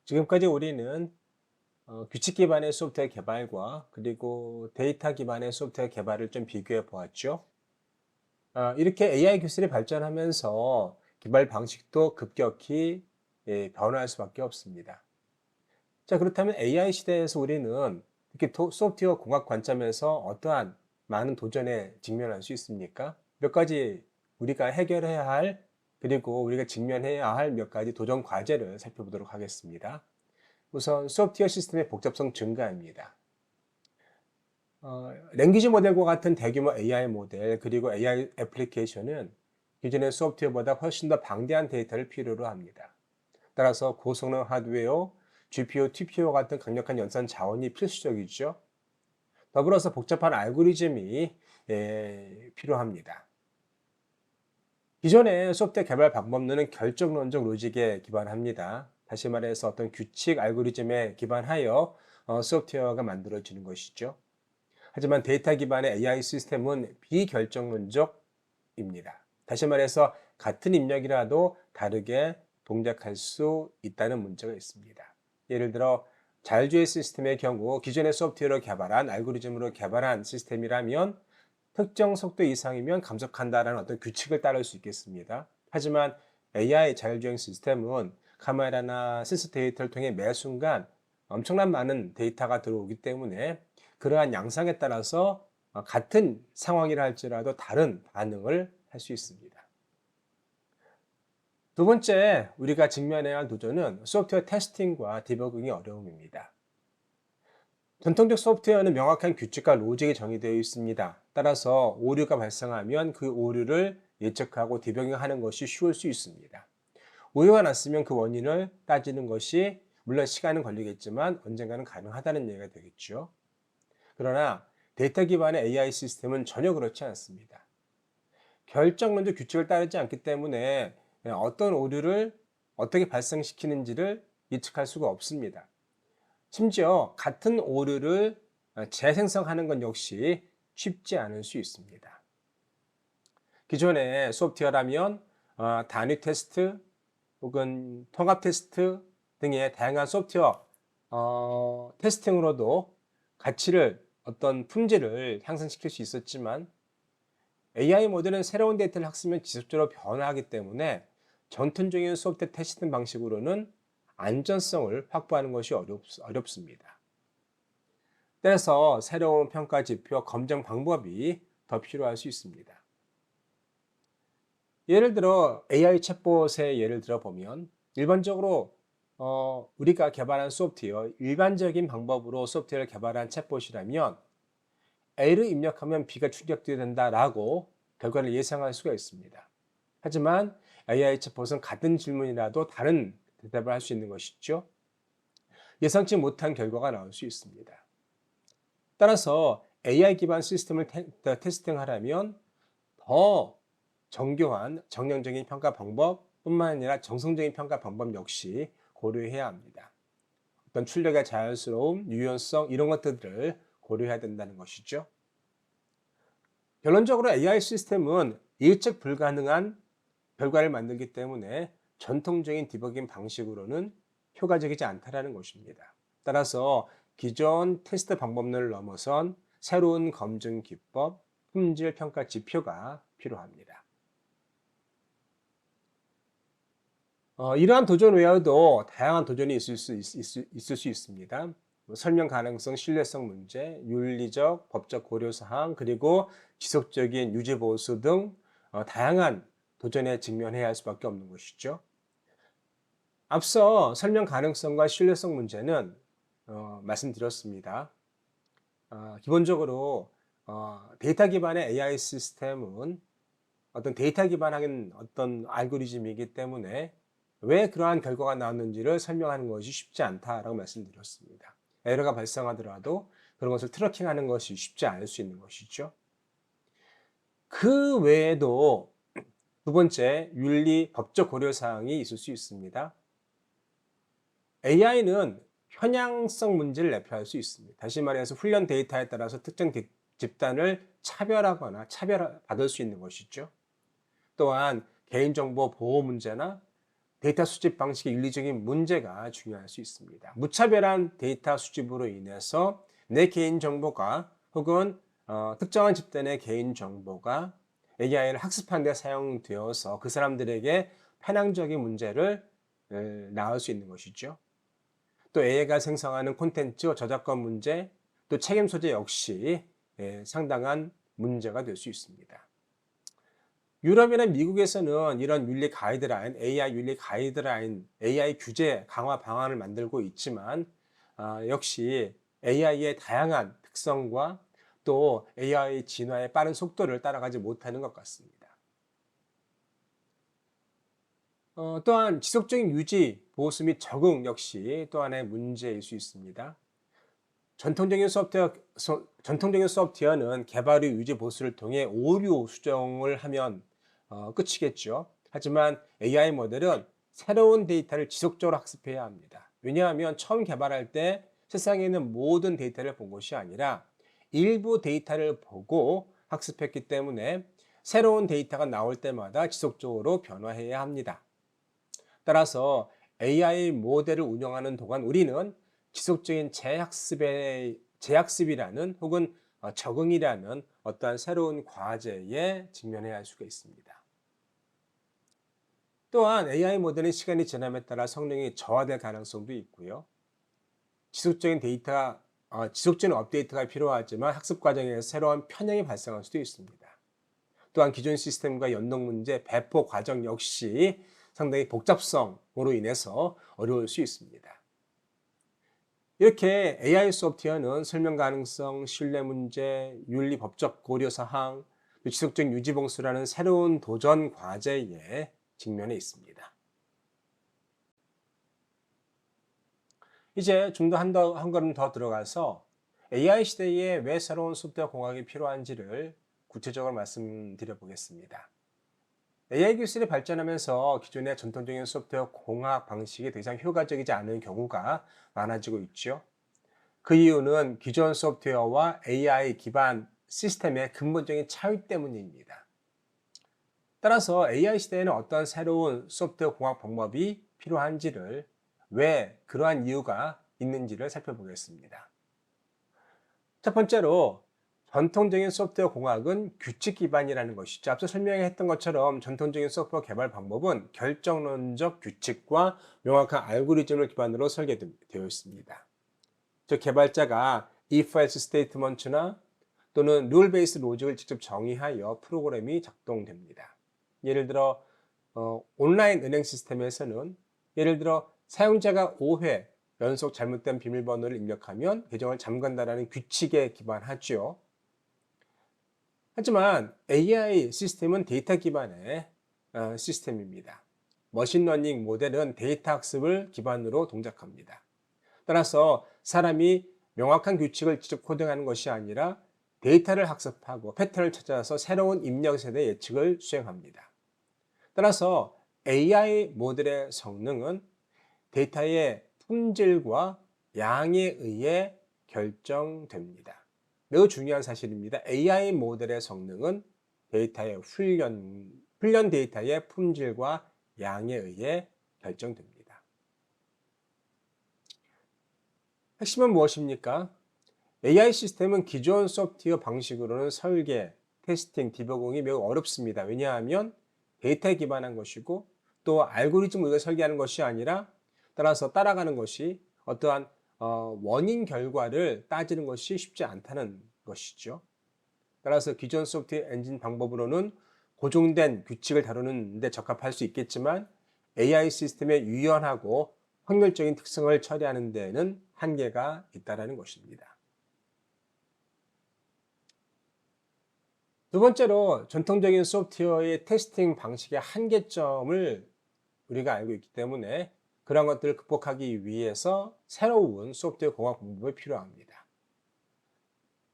지금까지 우리는 규칙 기반의 소프트웨어 개발과 그리고 데이터 기반의 소프트웨어 개발을 좀 비교해 보았죠. 이렇게 AI 기술이 발전하면서 개발 방식도 급격히 변화할 수밖에 없습니다. 자, 그렇다면 AI 시대에서 우리는 특히 소프트웨어 공학 관점에서 어떠한 많은 도전에 직면할 수 있습니까? 몇 가지 우리가 해결해야 할 그리고 우리가 직면해야 할 몇 가지 도전 과제를 살펴보도록 하겠습니다. 우선 소프트웨어 시스템의 복잡성 증가입니다. 랭귀지 모델과 같은 대규모 AI 모델 그리고 AI 애플리케이션은 기존의 소프트웨어보다 훨씬 더 방대한 데이터를 필요로 합니다. 따라서 고성능 하드웨어, GPU, TPU와 같은 강력한 연산 자원이 필수적이죠. 더불어서 복잡한 알고리즘이 필요합니다. 기존의 소프트웨어 개발 방법론은 결정론적 로직에 기반합니다. 다시 말해서 어떤 규칙 알고리즘에 기반하여 소프트웨어가 만들어지는 것이죠. 하지만 데이터 기반의 AI 시스템은 비결정론적입니다. 다시 말해서 같은 입력이라도 다르게 동작할 수 있다는 문제가 있습니다. 예를 들어 자율주의 시스템의 경우 기존의 소프트웨어로 개발한 알고리즘으로 개발한 시스템이라면 특정 속도 이상이면 감속한다라는 어떤 규칙을 따를 수 있겠습니다. 하지만 AI 자율주행 시스템은 카메라나 센서 데이터를 통해 매 순간 엄청난 많은 데이터가 들어오기 때문에 그러한 양상에 따라서 같은 상황이라 할지라도 다른 반응을 할 수 있습니다. 두 번째, 우리가 직면해야 할 도전은 소프트웨어 테스팅과 디버깅의 어려움입니다. 전통적 소프트웨어는 명확한 규칙과 로직이 정의되어 있습니다. 따라서 오류가 발생하면 그 오류를 예측하고 디버깅하는 것이 쉬울 수 있습니다. 오류가 났으면 그 원인을 따지는 것이 물론 시간은 걸리겠지만 언젠가는 가능하다는 얘기가 되겠죠. 그러나 데이터 기반의 AI 시스템은 전혀 그렇지 않습니다. 결정론적 규칙을 따르지 않기 때문에 어떤 오류를 어떻게 발생시키는지를 예측할 수가 없습니다. 심지어 같은 오류를 재생성하는 것 역시 쉽지 않을 수 있습니다. 기존의 소프트웨어라면 단위 테스트 혹은 통합 테스트 등의 다양한 소프트웨어 테스팅으로도 가치를 어떤 품질을 향상시킬 수 있었지만 AI 모델은 새로운 데이터를 학습하면 지속적으로 변화하기 때문에 전통적인 소프트웨어 테스팅 방식으로는 안전성을 확보하는 것이 어렵습니다. 따라서 새로운 평가 지표, 검증 방법이 더 필요할 수 있습니다. 예를 들어 AI 챗봇의 예를 들어 보면 일반적으로 우리가 개발한 소프트웨어, 일반적인 방법으로 소프트웨어를 개발한 챗봇이라면 A를 입력하면 B가 출력되어야 된다라고 결과를 예상할 수가 있습니다. 하지만 AI 챗봇은 같은 질문이라도 다른 대답을 할 수 있는 것이죠. 예상치 못한 결과가 나올 수 있습니다. 따라서 AI 기반 시스템을 테스팅하려면 더 정교한 정량적인 평가 방법뿐만 아니라 정성적인 평가 방법 역시 고려해야 합니다. 어떤 출력의 자연스러움, 유연성 이런 것들을 고려해야 된다는 것이죠. 결론적으로 AI 시스템은 예측 불가능한 결과를 만들기 때문에 전통적인 디버깅 방식으로는 효과적이지 않다라는 것입니다. 따라서 기존 테스트 방법론을 넘어선 새로운 검증 기법, 품질 평가 지표가 필요합니다. 이러한 도전 외에도 다양한 도전이 있을 수 있습니다. 설명 가능성, 신뢰성 문제, 윤리적, 법적 고려사항, 그리고 지속적인 유지 보수 등 다양한 도전에 직면해야 할 수밖에 없는 것이죠. 앞서 설명 가능성과 신뢰성 문제는 말씀드렸습니다. 기본적으로 데이터 기반의 AI 시스템은 어떤 데이터 기반한 어떤 알고리즘이기 때문에 왜 그러한 결과가 나왔는지를 설명하는 것이 쉽지 않다라고 말씀드렸습니다. 에러가 발생하더라도 그런 것을 트래킹하는 것이 쉽지 않을 수 있는 것이죠. 그 외에도 두 번째, 윤리, 법적 고려사항이 있을 수 있습니다. AI는 편향성 문제를 내포할 수 있습니다. 다시 말해서 훈련 데이터에 따라서 특정 집단을 차별하거나 차별받을 수 있는 것이죠. 또한 개인정보 보호 문제나 데이터 수집 방식의 윤리적인 문제가 중요할 수 있습니다. 무차별한 데이터 수집으로 인해서 내 개인 정보가 혹은 특정한 집단의 개인 정보가 AI를 학습하는 데 사용되어서 그 사람들에게 편향적인 문제를 낳을 수 있는 것이죠. 또 AI가 생성하는 콘텐츠, 저작권 문제, 또 책임 소재 역시 상당한 문제가 될 수 있습니다. 유럽이나 미국에서는 이런 윤리 가이드라인, AI 윤리 가이드라인, AI 규제 강화 방안을 만들고 있지만 역시 AI의 다양한 특성과 또 AI 진화의 빠른 속도를 따라가지 못하는 것 같습니다. 또한 지속적인 유지, 보수 및 적응 역시 또 하나의 문제일 수 있습니다. 전통적인 소프트웨어는 개발 후 유지 보수를 통해 오류 수정을 하면 끝이겠죠. 하지만 AI 모델은 새로운 데이터를 지속적으로 학습해야 합니다. 왜냐하면 처음 개발할 때 세상에 있는 모든 데이터를 본 것이 아니라 일부 데이터를 보고 학습했기 때문에 새로운 데이터가 나올 때마다 지속적으로 변화해야 합니다. 따라서 AI 모델을 운영하는 동안 우리는 지속적인 재학습이라는 혹은 적응이라는 어떠한 새로운 과제에 직면해야 할 수가 있습니다. 또한 AI 모델은 시간이 지남에 따라 성능이 저하될 가능성도 있고요. 지속적인 업데이트가 필요하지만 학습 과정에서 새로운 편향이 발생할 수도 있습니다. 또한 기존 시스템과 연동 문제, 배포 과정 역시 상당히 복잡성으로 인해서 어려울 수 있습니다. 이렇게 AI 소프트웨어는 설명 가능성, 신뢰 문제, 윤리 법적 고려 사항, 지속적 유지 봉수라는 새로운 도전 과제에 직면해 있습니다. 이제 좀 더 한 걸음 더 들어가서 AI 시대에 왜 새로운 소프트웨어 공학이 필요한지를 구체적으로 말씀드려 보겠습니다. AI 기술이 발전하면서 기존의 전통적인 소프트웨어 공학 방식이 더 이상 효과적이지 않은 경우가 많아지고 있죠. 그 이유는 기존 소프트웨어와 AI 기반 시스템의 근본적인 차이 때문입니다. 따라서 AI 시대에는 어떤 새로운 소프트웨어 공학 방법이 필요한지를 왜 그러한 이유가 있는지를 살펴보겠습니다. 첫 번째로 전통적인 소프트웨어 공학은 규칙 기반이라는 것이죠. 앞서 설명했던 것처럼 전통적인 소프트웨어 개발 방법은 결정론적 규칙과 명확한 알고리즘을 기반으로 설계되어 있습니다. 즉 개발자가 if else 스테이트먼트나 또는 룰 베이스 로직을 직접 정의하여 프로그램이 작동됩니다. 예를 들어 온라인 은행 시스템에서는 예를 들어 사용자가 5회 연속 잘못된 비밀번호를 입력하면 계정을 잠간다는 규칙에 기반하죠. 하지만 AI 시스템은 데이터 기반의 시스템입니다. 머신러닝 모델은 데이터 학습을 기반으로 동작합니다. 따라서 사람이 명확한 규칙을 직접 코딩하는 것이 아니라 데이터를 학습하고 패턴을 찾아서 새로운 입력 세대 예측을 수행합니다. 따라서 AI 모델의 성능은 데이터의 품질과 양에 의해 결정됩니다. 매우 중요한 사실입니다. AI 모델의 성능은 데이터의 훈련 데이터의 품질과 양에 의해 결정됩니다. 핵심은 무엇입니까? AI 시스템은 기존 소프트웨어 방식으로는 설계, 테스팅, 디버깅이 매우 어렵습니다. 왜냐하면 데이터에 기반한 것이고 또 알고리즘을 설계하는 것이 아니라 따라서 따라가는 것이 어떠한 원인 결과를 따지는 것이 쉽지 않다는 것이죠. 따라서 기존 소프트웨어 엔진 방법으로는 고정된 규칙을 다루는 데 적합할 수 있겠지만 AI 시스템의 유연하고 확률적인 특성을 처리하는 데는 한계가 있다는 것입니다. 두 번째로 전통적인 소프트웨어의 테스팅 방식의 한계점을 우리가 알고 있기 때문에 그런 것들을 극복하기 위해서 새로운 소프트웨어 공학 방법이 필요합니다.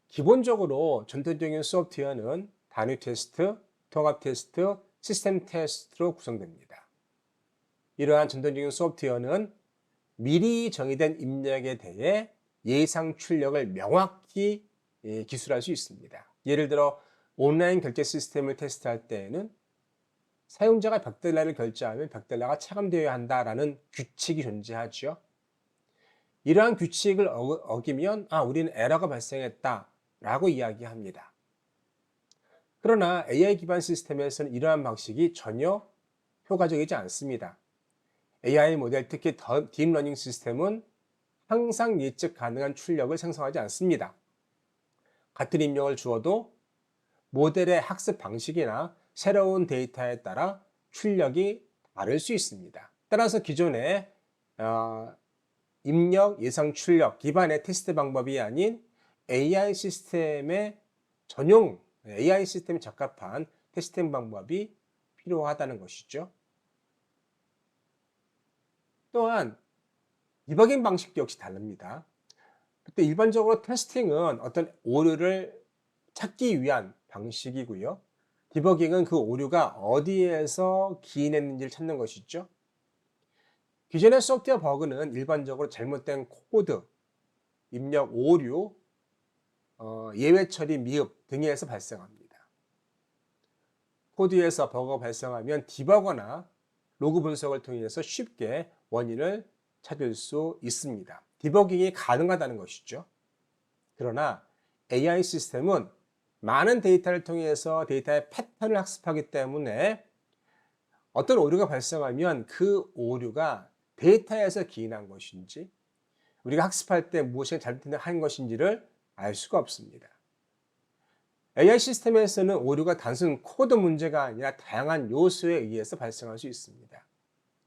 기본적으로 전통적인 소프트웨어는 단위 테스트, 통합 테스트, 시스템 테스트로 구성됩니다. 이러한 전통적인 소프트웨어는 미리 정의된 입력에 대해 예상 출력을 명확히 기술할 수 있습니다. 예를 들어 온라인 결제 시스템을 테스트할 때에는 사용자가 $100를 결제하면 $100가 차감되어야 한다라는 규칙이 존재하죠. 이러한 규칙을 어기면 우리는 에러가 발생했다라고 이야기합니다. 그러나 AI 기반 시스템에서는 이러한 방식이 전혀 효과적이지 않습니다. AI 모델, 특히 딥러닝 시스템은 항상 예측 가능한 출력을 생성하지 않습니다. 같은 입력을 주어도 모델의 학습 방식이나 새로운 데이터에 따라 출력이 다를 수 있습니다. 따라서 기존의 입력, 예상 출력 기반의 테스트 방법이 아닌 AI 시스템에 적합한 테스팅 방법이 필요하다는 것이죠. 또한 디버깅 방식도 역시 다릅니다. 그때 일반적으로 테스팅은 어떤 오류를 찾기 위한 방식이고요. 디버깅은 그 오류가 어디에서 기인했는지를 찾는 것이죠. 기존의 소프트웨어 버그는 일반적으로 잘못된 코드, 입력 오류, 예외 처리 미흡 등에서 발생합니다. 코드에서 버그가 발생하면 디버거나 로그 분석을 통해서 쉽게 원인을 찾을 수 있습니다. 디버깅이 가능하다는 것이죠. 그러나 AI 시스템은 많은 데이터를 통해서 데이터의 패턴을 학습하기 때문에 어떤 오류가 발생하면 그 오류가 데이터에서 기인한 것인지 우리가 학습할 때 무엇이 잘못한 것인지를 알 수가 없습니다. AI 시스템에서는 오류가 단순 코드 문제가 아니라 다양한 요소에 의해서 발생할 수 있습니다.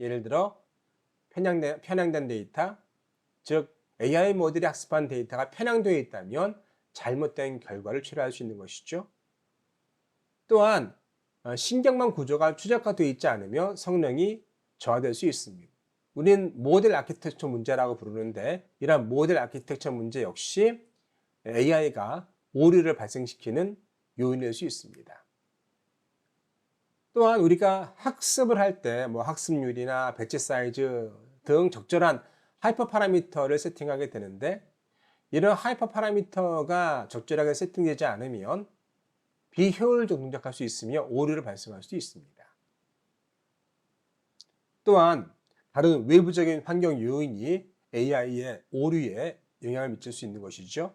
예를 들어 편향된 데이터, 즉 AI 모델이 학습한 데이터가 편향되어 있다면 잘못된 결과를 초래할 수 있는 것이죠. 또한 신경망 구조가 최적화되어 있지 않으면 성능이 저하될 수 있습니다. 우린 모델 아키텍처 문제라고 부르는데 이러한 모델 아키텍처 문제 역시 AI가 오류를 발생시키는 요인일 수 있습니다. 또한 우리가 학습을 할 때 학습률이나 배치 사이즈 등 적절한 하이퍼 파라미터를 세팅하게 되는데 이런 하이퍼 파라미터가 적절하게 세팅되지 않으면 비효율적으로 동작할 수 있으며 오류를 발생할 수도 있습니다. 또한 다른 외부적인 환경 요인이 AI의 오류에 영향을 미칠 수 있는 것이죠.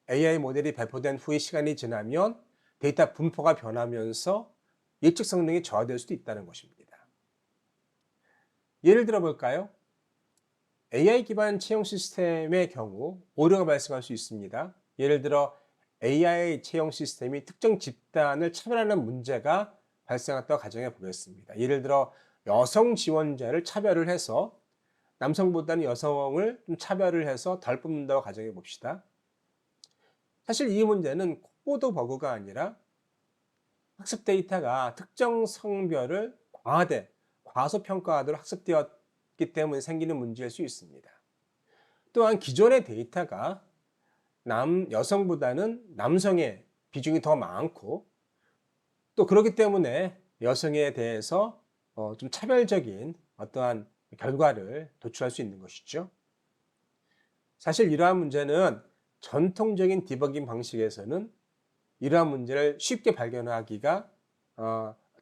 AI 모델이 배포된 후에 시간이 지나면 데이터 분포가 변하면서 예측 성능이 저하될 수도 있다는 것입니다. 예를 들어 볼까요? AI 기반 채용 시스템의 경우 오류가 발생할 수 있습니다. 예를 들어 AI 채용 시스템이 특정 집단을 차별하는 문제가 발생했다고 가정해 보겠습니다. 예를 들어 여성 지원자를 차별을 해서 남성보다는 여성을 좀 차별을 해서 덜 뽑는다고 가정해 봅시다. 사실 이 문제는 코드 버그가 아니라 학습 데이터가 특정 성별을 과소평가하도록 학습되었기 때문에 생기는 문제일 수 있습니다. 또한 기존의 데이터가 여성보다는 남성의 비중이 더 많고 또 그렇기 때문에 여성에 대해서 좀 차별적인 어떠한 결과를 도출할 수 있는 것이죠. 사실 이러한 문제는 전통적인 디버깅 방식에서는 이러한 문제를 쉽게 발견하기가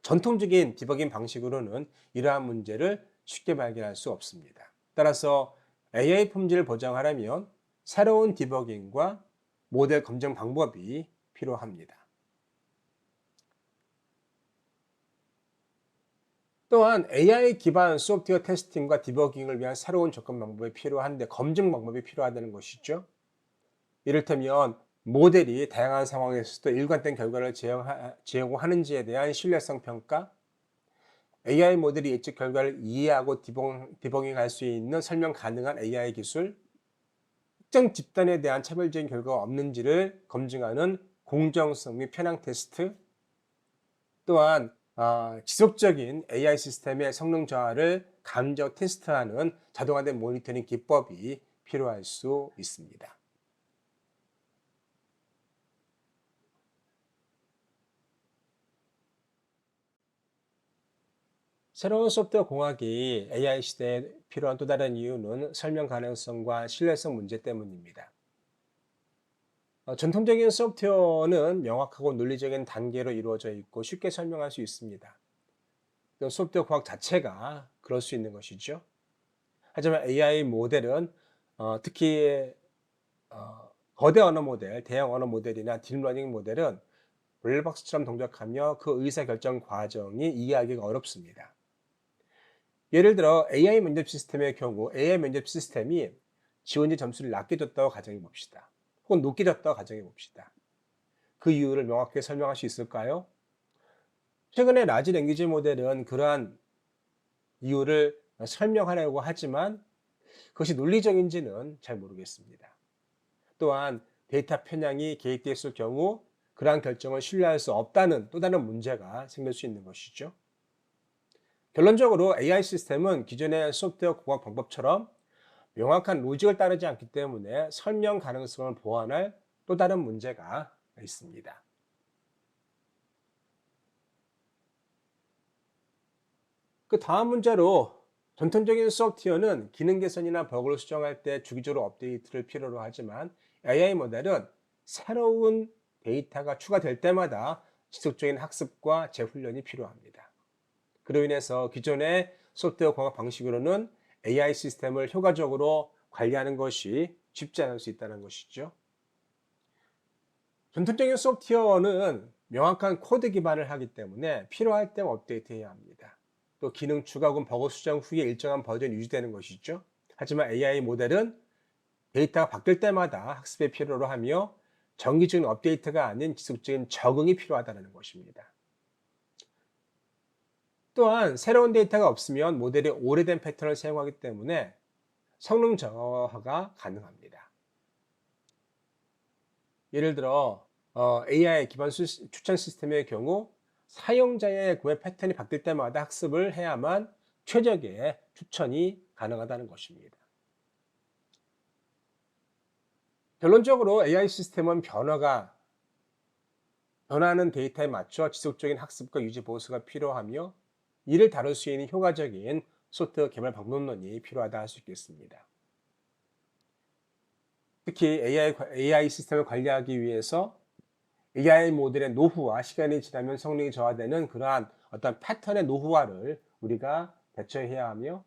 전통적인 디버깅 방식으로는 이러한 문제를 쉽게 발견할 수 없습니다. 따라서 AI 품질을 보장하려면 새로운 디버깅과 모델 검증 방법이 필요합니다. 또한 AI 기반 소프트웨어 테스팅과 디버깅을 위한 새로운 접근 방법이 필요한데 검증 방법이 필요하다는 것이죠. 이를테면 모델이 다양한 상황에서도 일관된 결과를 제공하는지에 대한 신뢰성 평가, AI 모델이 예측 결과를 이해하고 디버깅할 수 있는 설명 가능한 AI 기술, 특정 집단에 대한 차별적인 결과가 없는지를 검증하는 공정성 및 편향 테스트, 또한 지속적인 AI 시스템의 성능 저하를 감정 테스트하는 자동화된 모니터링 기법이 필요할 수 있습니다. 새로운 소프트웨어 공학이 AI 시대에 필요한 또 다른 이유는 설명 가능성과 신뢰성 문제 때문입니다. 전통적인 소프트웨어는 명확하고 논리적인 단계로 이루어져 있고 쉽게 설명할 수 있습니다. 또 소프트웨어 과학 자체가 그럴 수 있는 것이죠. 하지만 AI 모델은 특히 거대 언어 모델, 대형 언어 모델이나 딥러닝 모델은 블랙박스처럼 동작하며 그 의사결정 과정이 이해하기가 어렵습니다. 예를 들어 AI 면접 시스템의 경우 AI 면접 시스템이 지원자 점수를 낮게 줬다고 가정해 봅시다. 혹은 높게 줬다고 가정해 봅시다. 그 이유를 명확하게 설명할 수 있을까요? 최근에 라지 랭귀지 모델은 그러한 이유를 설명하려고 하지만 그것이 논리적인지는 잘 모르겠습니다. 또한 데이터 편향이 개입됐을 경우 그러한 결정을 신뢰할 수 없다는 또 다른 문제가 생길 수 있는 것이죠. 결론적으로 AI 시스템은 기존의 소프트웨어 공학 방법처럼 명확한 로직을 따르지 않기 때문에 설명 가능성을 보완할 또 다른 문제가 있습니다. 그 다음 문제로 전통적인 소프트웨어는 기능 개선이나 버그를 수정할 때 주기적으로 업데이트를 필요로 하지만 AI 모델은 새로운 데이터가 추가될 때마다 지속적인 학습과 재훈련이 필요합니다. 그로 인해서 기존의 소프트웨어 공학 방식으로는 AI 시스템을 효과적으로 관리하는 것이 쉽지 않을 수 있다는 것이죠. 전통적인 소프트웨어는 명확한 코드 기반을 하기 때문에 필요할 때만 업데이트해야 합니다. 또 기능 추가 혹은 버그 수정 후에 일정한 버전이 유지되는 것이죠. 하지만 AI 모델은 데이터가 바뀔 때마다 학습이 필요로 하며 정기적인 업데이트가 아닌 지속적인 적응이 필요하다는 것입니다. 또한 새로운 데이터가 없으면 모델이 오래된 패턴을 사용하기 때문에 성능 저하가 가능합니다. 예를 들어 AI 기반 추천 시스템의 경우 사용자의 구매 패턴이 바뀔 때마다 학습을 해야만 최적의 추천이 가능하다는 것입니다. 결론적으로 AI 시스템은 변화하는 데이터에 맞춰 지속적인 학습과 유지 보수가 필요하며 이를 다룰 수 있는 효과적인 소프트웨어 개발 방법론이 필요하다 할 수 있겠습니다. 특히 AI 시스템을 관리하기 위해서 AI 모델의 노후와 시간이 지나면 성능이 저하되는 그러한 어떤 패턴의 노후화를 우리가 대처해야 하며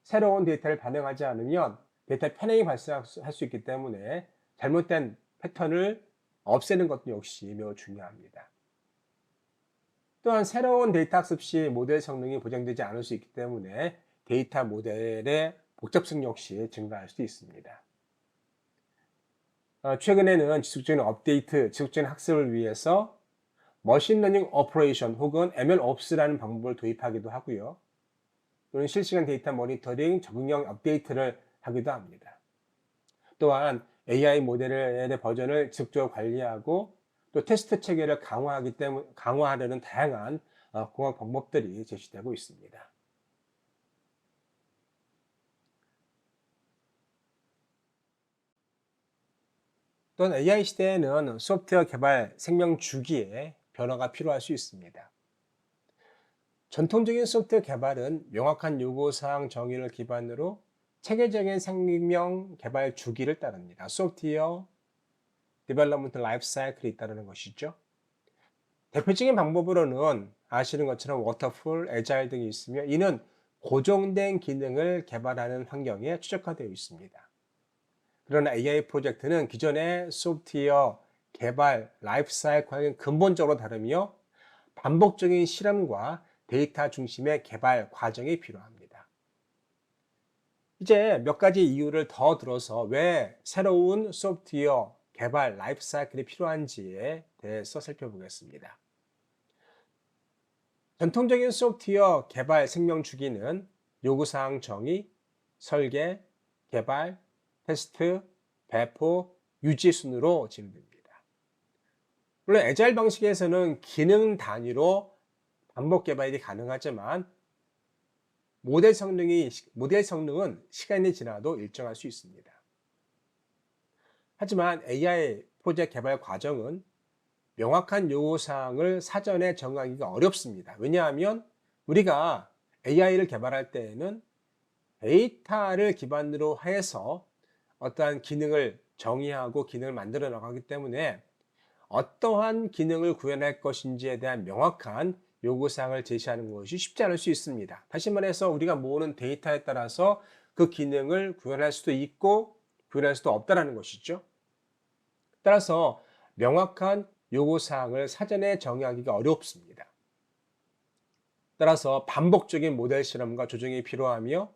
새로운 데이터를 반영하지 않으면 데이터 편향이 발생할 수 있기 때문에 잘못된 패턴을 없애는 것도 역시 매우 중요합니다. 또한 새로운 데이터 학습 시 모델 성능이 보장되지 않을 수 있기 때문에 데이터 모델의 복잡성 역시 증가할 수 있습니다. 최근에는 지속적인 업데이트, 지속적인 학습을 위해서 머신러닝 오퍼레이션 혹은 MLOps라는 방법을 도입하기도 하고요. 또는 실시간 데이터 모니터링, 적응형 업데이트를 하기도 합니다. 또한 AI 모델의 버전을 지속적으로 관리하고 또 테스트 체계를 강화하려는 다양한 공학 방법들이 제시되고 있습니다. 또한 AI 시대에는 소프트웨어 개발 생명 주기에 변화가 필요할 수 있습니다. 전통적인 소프트웨어 개발은 명확한 요구사항 정의를 기반으로 체계적인 생명 개발 주기를 따릅니다. 소프트웨어 디벨롭먼트 라이프 사이클이 있다는 것이죠. 대표적인 방법으로는 아시는 것처럼 워터풀, 애자일 등이 있으며 이는 고정된 기능을 개발하는 환경에 최적화되어 있습니다. 그러나 AI 프로젝트는 기존의 소프트웨어 개발 라이프 사이클과는 근본적으로 다르며 반복적인 실험과 데이터 중심의 개발 과정이 필요합니다. 이제 몇 가지 이유를 더 들어서 왜 새로운 소프트웨어 개발 라이프 사이클이 필요한지에 대해서 살펴보겠습니다. 전통적인 소프트웨어 개발 생명 주기는 요구사항 정의, 설계, 개발, 테스트, 배포, 유지 순으로 진행됩니다. 물론 애자일 방식에서는 기능 단위로 반복 개발이 가능하지만 모델 성능은 시간이 지나도 일정할 수 있습니다. 하지만 AI 프로젝트 개발 과정은 명확한 요구사항을 사전에 정하기가 어렵습니다. 왜냐하면 우리가 AI를 개발할 때에는 데이터를 기반으로 해서 어떠한 기능을 정의하고 기능을 만들어 나가기 때문에 어떠한 기능을 구현할 것인지에 대한 명확한 요구사항을 제시하는 것이 쉽지 않을 수 있습니다. 다시 말해서 우리가 모으는 데이터에 따라서 그 기능을 구현할 수도 있고 구현할 수도 없다는 것이죠. 따라서 명확한 요구사항을 사전에 정의하기가 어렵습니다. 따라서 반복적인 모델 실험과 조정이 필요하며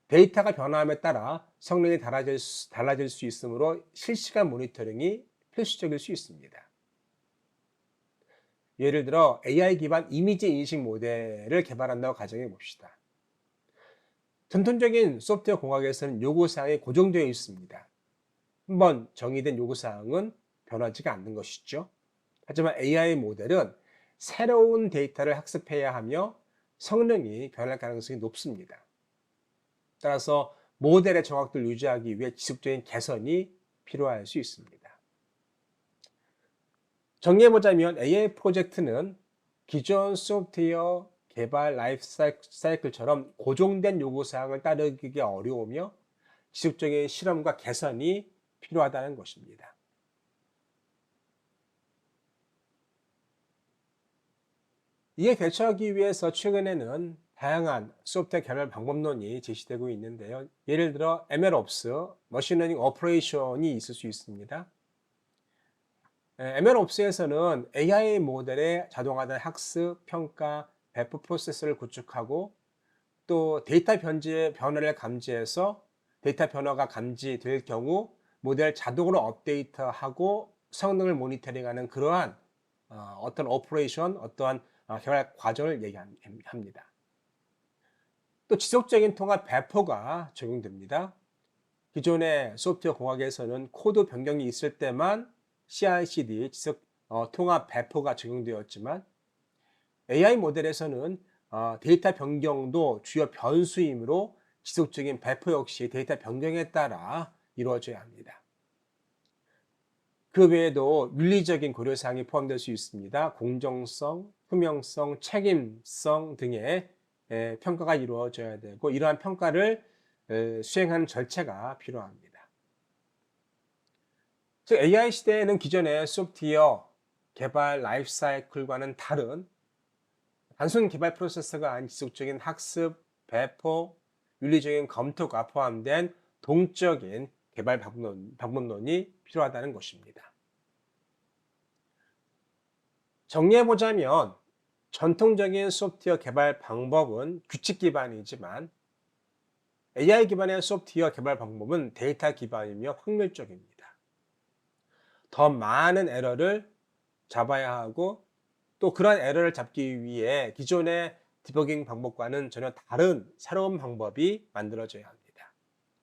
데이터가 변화함에 따라 성능이 달라질 수 있으므로 실시간 모니터링이 필수적일 수 있습니다. 예를 들어 AI 기반 이미지 인식 모델을 개발한다고 가정해 봅시다. 전통적인 소프트웨어 공학에서는 요구사항이 고정되어 있습니다. 한번 정의된 요구사항은 변하지가 않는 것이죠. 하지만 AI 모델은 새로운 데이터를 학습해야 하며 성능이 변할 가능성이 높습니다. 따라서 모델의 정확도를 유지하기 위해 지속적인 개선이 필요할 수 있습니다. 정리해보자면 AI 프로젝트는 기존 소프트웨어 개발 라이프 사이클처럼 고정된 요구사항을 따르기 어려우며 지속적인 실험과 개선이 필요하다는 것입니다. 이에 대처하기 위해서 최근에는 다양한 소프트웨어 개발 방법론이 제시되고 있는데요. 예를 들어 MLOps, 머신러닝 오퍼레이션이 있을 수 있습니다. MLOps에서는 AI 모델의 자동화된 학습, 평가, 배포 프로세스를 구축하고 또 데이터 변화를 감지해서 데이터 변화가 감지될 경우 모델 자동으로 업데이트하고 성능을 모니터링하는 그러한 어떤 오퍼레이션, 어떠한 개발 과정을 얘기합니다. 또 지속적인 통합 배포가 적용됩니다. 기존의 소프트웨어 공학에서는 코드 변경이 있을 때만 CI/CD 지속 통합 배포가 적용되었지만 AI 모델에서는 데이터 변경도 주요 변수이므로 지속적인 배포 역시 데이터 변경에 따라 이루어져야 합니다. 그 외에도 윤리적인 고려사항이 포함될 수 있습니다. 공정성, 투명성, 책임성 등의 평가가 이루어져야 되고 이러한 평가를 수행하는 절차가 필요합니다. 즉 AI 시대에는 기존의 소프트웨어 개발 라이프 사이클과는 다른 단순 개발 프로세스가 아닌 지속적인 학습, 배포, 윤리적인 검토가 포함된 동적인 개발 방법론이 필요하다는 것입니다. 정리해보자면 전통적인 소프트웨어 개발 방법은 규칙 기반이지만 AI 기반의 소프트웨어 개발 방법은 데이터 기반이며 확률적입니다. 더 많은 에러를 잡아야 하고 또 그런 에러를 잡기 위해 기존의 디버깅 방법과는 전혀 다른 새로운 방법이 만들어져야 합니다.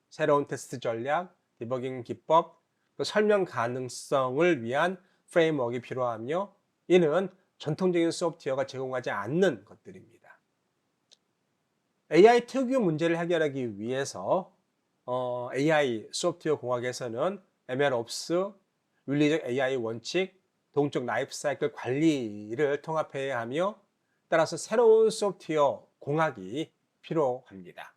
새로운 테스트 전략, 디버깅 기법, 또 설명 가능성을 위한 프레임워크가 필요하며 이는 전통적인 소프트웨어가 제공하지 않는 것들입니다. AI 특유 문제를 해결하기 위해서 AI 소프트웨어 공학에서는 MLOps, 윤리적 AI 원칙, 동적 라이프 사이클 관리를 통합해야 하며 따라서 새로운 소프트웨어 공학이 필요합니다.